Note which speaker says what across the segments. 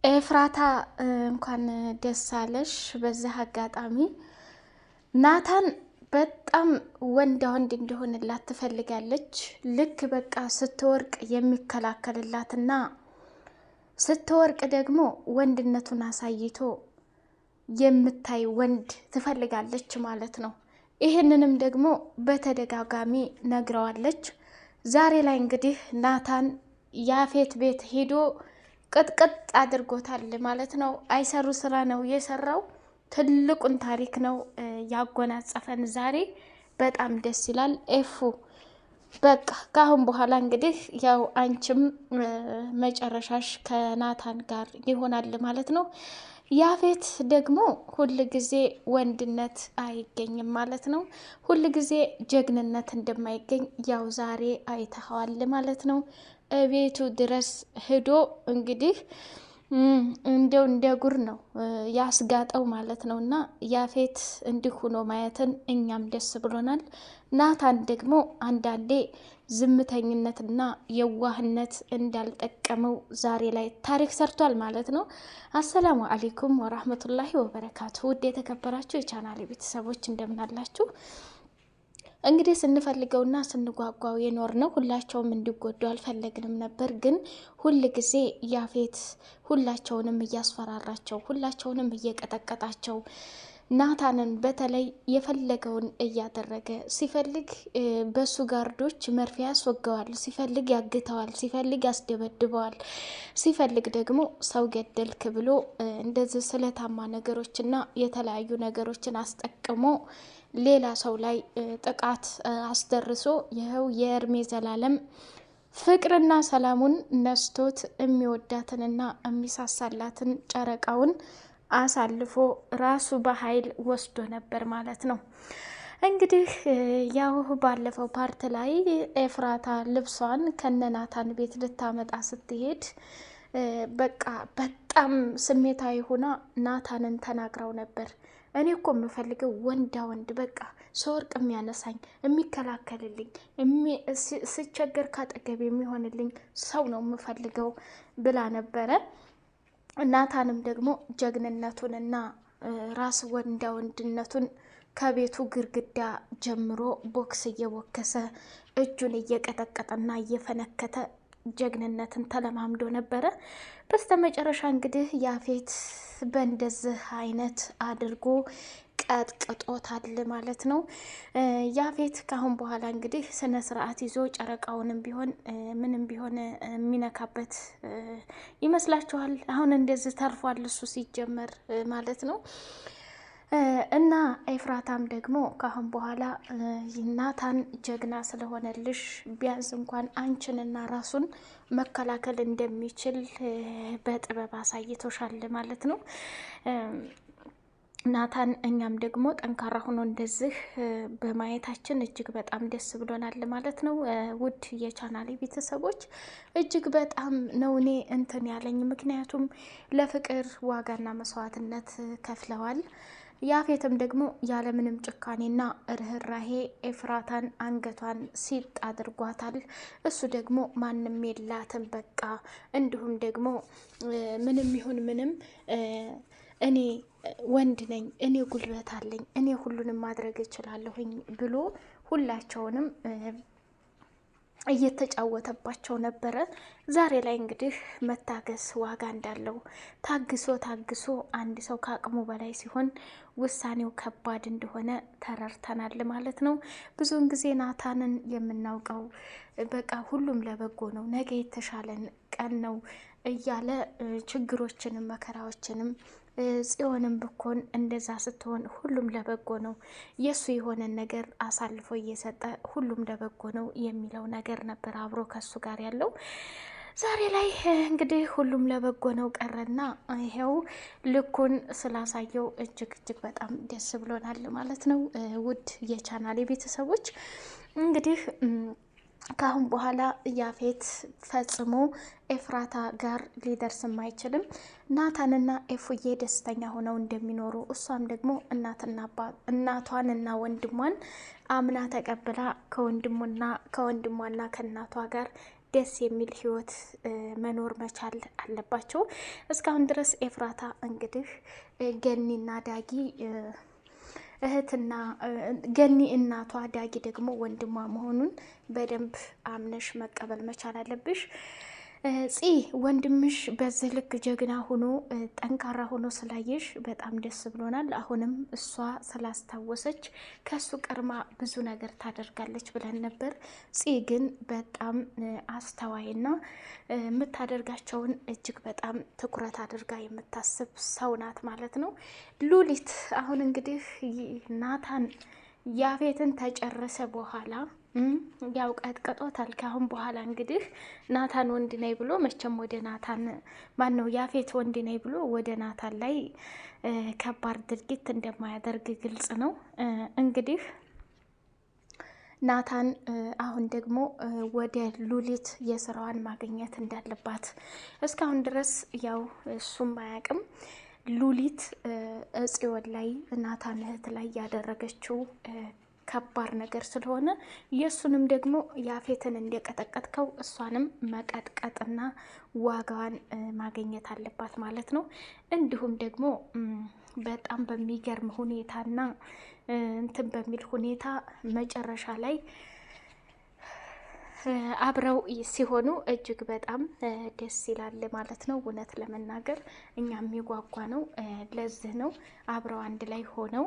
Speaker 1: ኤፍራታ እንኳን ደስ አለሽ። በዚህ አጋጣሚ ናታን በጣም ወንድ እንዲሆንላት ትፈልጋለች። ልክ በቃ ስትወርቅ የሚከላከልላትና ስትወርቅ ደግሞ ወንድነቱን አሳይቶ የምታይ ወንድ ትፈልጋለች ማለት ነው። ይህንንም ደግሞ በተደጋጋሚ ነግረዋለች። ዛሬ ላይ እንግዲህ ናታን ያፌት ቤት ሄዶ ቅጥቅጥ አድርጎታል ማለት ነው። አይሰሩ ስራ ነው የሰራው። ትልቁን ታሪክ ነው ያጎናጸፈን ዛሬ። በጣም ደስ ይላል። ኤፉ በቃ ካሁን በኋላ እንግዲህ ያው አንቺም መጨረሻሽ ከናታን ጋር ይሆናል ማለት ነው። ያፌት ደግሞ ሁል ጊዜ ወንድነት አይገኝም ማለት ነው። ሁል ጊዜ ጀግንነት እንደማይገኝ ያው ዛሬ አይተኸዋል ማለት ነው። ቤቱ ድረስ ሄዶ እንግዲህ እንደው እንደ ጉር ነው ያስጋጠው ማለት ነው። እና ያፌት እንዲህ ሆኖ ማየትን እኛም ደስ ብሎናል። ናታን ደግሞ አንዳንዴ ዝምተኝነትና የዋህነት እንዳልጠቀመው ዛሬ ላይ ታሪክ ሰርቷል ማለት ነው። አሰላሙ አሌይኩም ወራህመቱላሂ ወበረካቱ። ውድ የተከበራችሁ የቻናሌ ቤተሰቦች እንደምን አላችሁ? እንግዲህ ስንፈልገውና ስንጓጓው የኖር ነው። ሁላቸውም እንዲጎዱ አልፈለግንም ነበር። ግን ሁል ጊዜ ያፌት ሁላቸውንም እያስፈራራቸው፣ ሁላቸውንም እየቀጠቀጣቸው፣ ናታንን በተለይ የፈለገውን እያደረገ ሲፈልግ በሱ ጋርዶች መርፌ ያስወገዋል፣ ሲፈልግ ያግተዋል፣ ሲፈልግ ያስደበድበዋል፣ ሲፈልግ ደግሞ ሰው ገደልክ ብሎ እንደዚህ ስለታማ ነገሮችና የተለያዩ ነገሮችን አስጠቅሞ ሌላ ሰው ላይ ጥቃት አስደርሶ ይኸው የእርሜ ዘላለም ፍቅርና ሰላሙን ነስቶት የሚወዳትንና የሚሳሳላትን ጨረቃውን አሳልፎ ራሱ በኃይል ወስዶ ነበር ማለት ነው። እንግዲህ ያው ባለፈው ፓርት ላይ ኤፍራታ ልብሷን ከነናታን ቤት ልታመጣ ስትሄድ በቃ በጣም ስሜታዊ ሆና ናታንን ተናግረው ነበር። እኔ እኮ የምፈልገው ወንዳ ወንድ በቃ ስወርቅ የሚያነሳኝ የሚከላከልልኝ ስቸገር ካጠገብ የሚሆንልኝ ሰው ነው የምፈልገው ብላ ነበረ። ናታንም ደግሞ ጀግንነቱንና ራስ ወንዳ ወንድነቱን ከቤቱ ግርግዳ ጀምሮ ቦክስ እየቦከሰ እጁን እየቀጠቀጠና እየፈነከተ ጀግንነትን ተለማምዶ ነበረ። በስተመጨረሻ እንግዲህ ያፌት በእንደዚህ አይነት አድርጎ ቀጥቅጦታል ማለት ነው። ያፌት ካሁን በኋላ እንግዲህ ስነ ስርዓት ይዞ ጨረቃውንም ቢሆን ምንም ቢሆን የሚነካበት ይመስላችኋል? አሁን እንደዚህ ተርፏል እሱ ሲጀመር ማለት ነው። እና ኤፍራታም ደግሞ ካሁን በኋላ ናታን ጀግና ስለሆነልሽ ቢያንስ እንኳን አንቺንና ራሱን መከላከል እንደሚችል በጥበብ አሳይቶሻል ማለት ነው ናታን። እኛም ደግሞ ጠንካራ ሆኖ እንደዚህ በማየታችን እጅግ በጣም ደስ ብሎናል ማለት ነው። ውድ የቻናሌ ቤተሰቦች እጅግ በጣም ነው እኔ እንትን ያለኝ፣ ምክንያቱም ለፍቅር ዋጋና መስዋዕትነት ከፍለዋል። ያፌትም ደግሞ ያለምንም ጭካኔና ርህራሄ ኤፍራታን አንገቷን ሲጥ አድርጓታል። እሱ ደግሞ ማንም የላትም በቃ እንዲሁም ደግሞ ምንም ይሁን ምንም እኔ ወንድ ነኝ፣ እኔ ጉልበት አለኝ፣ እኔ ሁሉንም ማድረግ እችላለሁኝ ብሎ ሁላቸውንም እየተጫወተባቸው ነበረ። ዛሬ ላይ እንግዲህ መታገስ ዋጋ እንዳለው ታግሶ ታግሶ አንድ ሰው ከአቅሙ በላይ ሲሆን ውሳኔው ከባድ እንደሆነ ተረድተናል ማለት ነው። ብዙውን ጊዜ ናታንን የምናውቀው በቃ ሁሉም ለበጎ ነው፣ ነገ የተሻለን ቀን ነው እያለ ችግሮችንም መከራዎችንም ጽዮንም ብኮን እንደዛ ስትሆን ሁሉም ለበጎ ነው፣ የሱ የሆነን ነገር አሳልፎ እየሰጠ ሁሉም ለበጎ ነው የሚለው ነገር ነበር አብሮ ከሱ ጋር ያለው። ዛሬ ላይ እንግዲህ ሁሉም ለበጎ ነው ቀረና ይሄው ልኩን ስላሳየው እጅግ እጅግ በጣም ደስ ብሎናል ማለት ነው። ውድ የቻናሌ ቤተሰቦች እንግዲህ ካሁን በኋላ ያፌት ፈጽሞ ኤፍራታ ጋር ሊደርስም አይችልም። ናታንና ኤፉዬ ደስተኛ ሆነው እንደሚኖሩ እሷም ደግሞ እናቷንና ወንድሟን አምና ተቀብላ ከወንድሟና ከእናቷ ጋር ደስ የሚል ህይወት መኖር መቻል አለባቸው። እስካሁን ድረስ ኤፍራታ እንግዲህ ገኒና ዳጊ እህትና ገኒ እናቷ፣ ዳጊ ደግሞ ወንድሟ መሆኑን በደንብ አምነሽ መቀበል መቻል አለብሽ። ፂ ወንድምሽ በዚህ ልክ ጀግና ሆኖ ጠንካራ ሆኖ ስላየሽ በጣም ደስ ብሎናል። አሁንም እሷ ስላስታወሰች ከሱ ቀርማ ብዙ ነገር ታደርጋለች ብለን ነበር። ፂ ግን በጣም አስተዋይና የምታደርጋቸውን እጅግ በጣም ትኩረት አድርጋ የምታስብ ሰው ናት ማለት ነው። ሉሊት አሁን እንግዲህ ናታን ያፌትን ተጨረሰ በኋላ ያው ቀጥቅጦታል። ካሁን በኋላ እንግዲህ ናታን ወንድ ነኝ ብሎ መቼም ወደ ናታን ማን ነው ያፌት ወንድ ነኝ ብሎ ወደ ናታን ላይ ከባድ ድርጊት እንደማያደርግ ግልጽ ነው። እንግዲህ ናታን አሁን ደግሞ ወደ ሉሊት የስራዋን ማግኘት እንዳለባት እስካሁን ድረስ ያው እሱም አያውቅም። ሉሊት ጽዮን ላይ ናታን እህት ላይ ያደረገችው ከባድ ነገር ስለሆነ የእሱንም ደግሞ ያፌትን እንደቀጠቀጥከው እሷንም መቀጥቀጥና ዋጋዋን ማግኘት አለባት ማለት ነው። እንዲሁም ደግሞ በጣም በሚገርም ሁኔታና እንትን በሚል ሁኔታ መጨረሻ ላይ አብረው ሲሆኑ እጅግ በጣም ደስ ይላል ማለት ነው። እውነት ለመናገር እኛም የጓጓ ነው ለዚህ ነው። አብረው አንድ ላይ ሆነው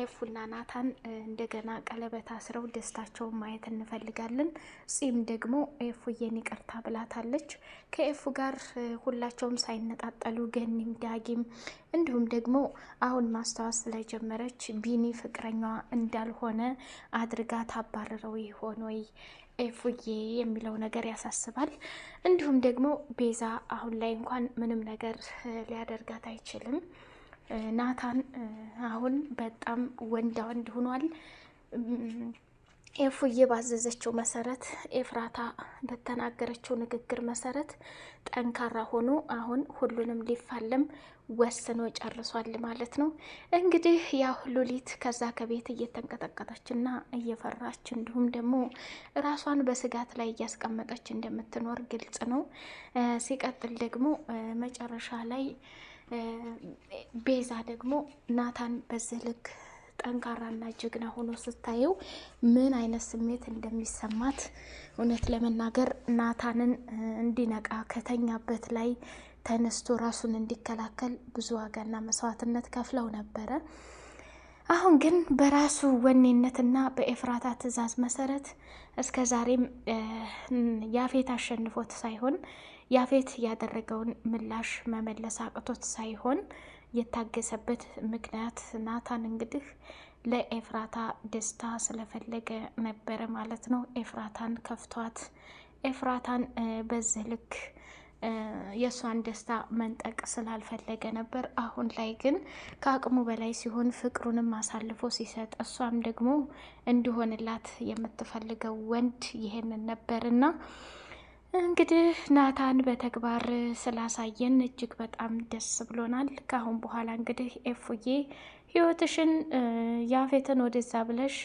Speaker 1: ኤፉና ናታን እንደገና ቀለበት አስረው ደስታቸውን ማየት እንፈልጋለን። ፂም ደግሞ ኤፉዬን ይቅርታ ብላታለች። ከኤፉ ጋር ሁላቸውም ሳይነጣጠሉ ገኒም ዳጊም እንዲሁም ደግሞ አሁን ማስታወስ ስለጀመረች ቢኒ ፍቅረኛዋ እንዳልሆነ አድርጋ ታባረረው ይሆን ወይ ኤፉዬ የሚለው ነገር ያሳስባል። እንዲሁም ደግሞ ቤዛ አሁን ላይ እንኳን ምንም ነገር ሊያደርጋት አይችልም። ናታን አሁን በጣም ወንዳ ወንድ ሆኗል። ኤፉዬ ባዘዘችው መሰረት ኤፍራታ በተናገረችው ንግግር መሰረት ጠንካራ ሆኖ አሁን ሁሉንም ሊፋለም ወስኖ ጨርሷል ማለት ነው። እንግዲህ ያው ሉሊት ከዛ ከቤት እየተንቀጠቀጠችና እየፈራች እንዲሁም ደግሞ ራሷን በስጋት ላይ እያስቀመጠች እንደምትኖር ግልጽ ነው። ሲቀጥል ደግሞ መጨረሻ ላይ ቤዛ ደግሞ ናታን በዚህ ልክ ጠንካራና ጀግና ሆኖ ስታየው ምን አይነት ስሜት እንደሚሰማት እውነት ለመናገር ናታንን እንዲነቃ ከተኛበት ላይ ተነስቶ ራሱን እንዲከላከል ብዙ ዋጋና መስዋዕትነት ከፍለው ነበረ። አሁን ግን በራሱ ወኔነትና በኤፍራታ ትዕዛዝ መሰረት እስከ ዛሬም ያፌት አሸንፎት ሳይሆን ያፌት ያደረገውን ምላሽ መመለስ አቅቶት ሳይሆን የታገሰበት ምክንያት ናታን እንግዲህ ለኤፍራታ ደስታ ስለፈለገ ነበረ ማለት ነው። ኤፍራታን ከፍቷት ኤፍራታን በዚህ ልክ የእሷን ደስታ መንጠቅ ስላልፈለገ ነበር። አሁን ላይ ግን ከአቅሙ በላይ ሲሆን ፍቅሩንም አሳልፎ ሲሰጥ እሷም ደግሞ እንዲሆንላት የምትፈልገው ወንድ ይሄንን ነበርና እንግዲህ ናታን በተግባር ስላሳየን እጅግ በጣም ደስ ብሎናል። ከአሁን በኋላ እንግዲህ ኤፉዬ ህይወትሽን ያፌትን ወደዛ ብለሽ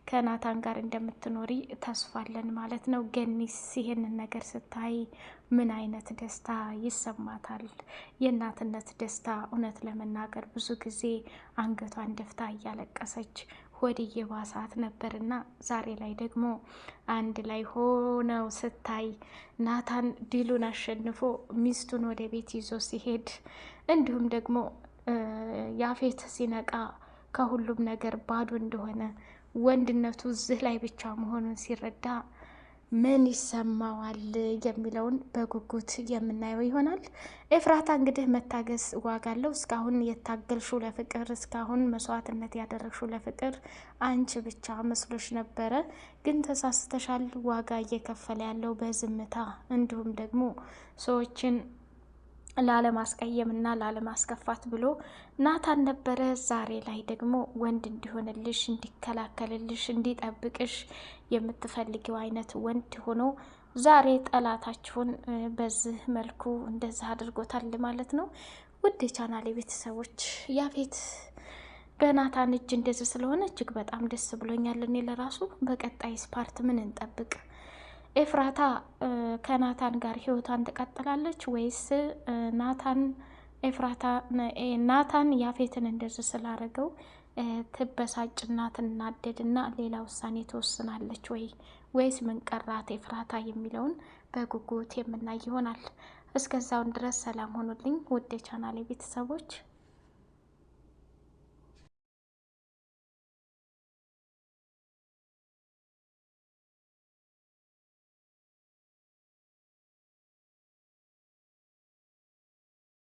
Speaker 1: ከናታን ጋር እንደምትኖሪ ተስፋለን ማለት ነው። ገኒስ ይሄንን ነገር ስታይ ምን አይነት ደስታ ይሰማታል? የእናትነት ደስታ እውነት ለመናገር ብዙ ጊዜ አንገቷን ደፍታ እያለቀሰች ወዲዬ ባሳት ነበርና ዛሬ ላይ ደግሞ አንድ ላይ ሆነው ስታይ ናታን ድሉን አሸንፎ ሚስቱን ወደ ቤት ይዞ ሲሄድ እንዲሁም ደግሞ ያፌት ሲነቃ ከሁሉም ነገር ባዶ እንደሆነ ወንድነቱ እዚህ ላይ ብቻ መሆኑን ሲረዳ ምን ይሰማዋል የሚለውን በጉጉት የምናየው ይሆናል። ኤፍራታ እንግዲህ መታገስ ዋጋ አለው። እስካሁን የታገልሽው ለፍቅር፣ እስካሁን መስዋዕትነት ያደረግሽው ለፍቅር አንቺ ብቻ መስሎሽ ነበረ፣ ግን ተሳስተሻል። ዋጋ እየከፈለ ያለው በዝምታ እንዲሁም ደግሞ ሰዎችን ላለማስቀየምና ላለማስከፋት ብሎ ናታን ነበረ። ዛሬ ላይ ደግሞ ወንድ እንዲሆንልሽ፣ እንዲከላከልልሽ፣ እንዲጠብቅሽ የምትፈልጊው አይነት ወንድ ሆኖ ዛሬ ጠላታችሁን በዚህ መልኩ እንደዚህ አድርጎታል ማለት ነው። ውድ የቻናሌ ቤተሰቦች ያፌት በናታን እጅ እንደዚህ ስለሆነ እጅግ በጣም ደስ ብሎኛል። እኔ ለራሱ በቀጣይ ፓርት ምን እንጠብቅ? ኤፍራታ ከናታን ጋር ህይወቷን ትቀጥላለች ወይስ ናታን ያፌትን እንደዚህ ስላደረገው ትበሳጭና ትናደድና ሌላ ውሳኔ ትወስናለች ወይስ ምን ቀራት ኤፍራታ የሚለውን በጉጉት የምናይ ይሆናል። እስከዛውን ድረስ ሰላም ሆኑልኝ ውድ የቻናሌ ቤተሰቦች።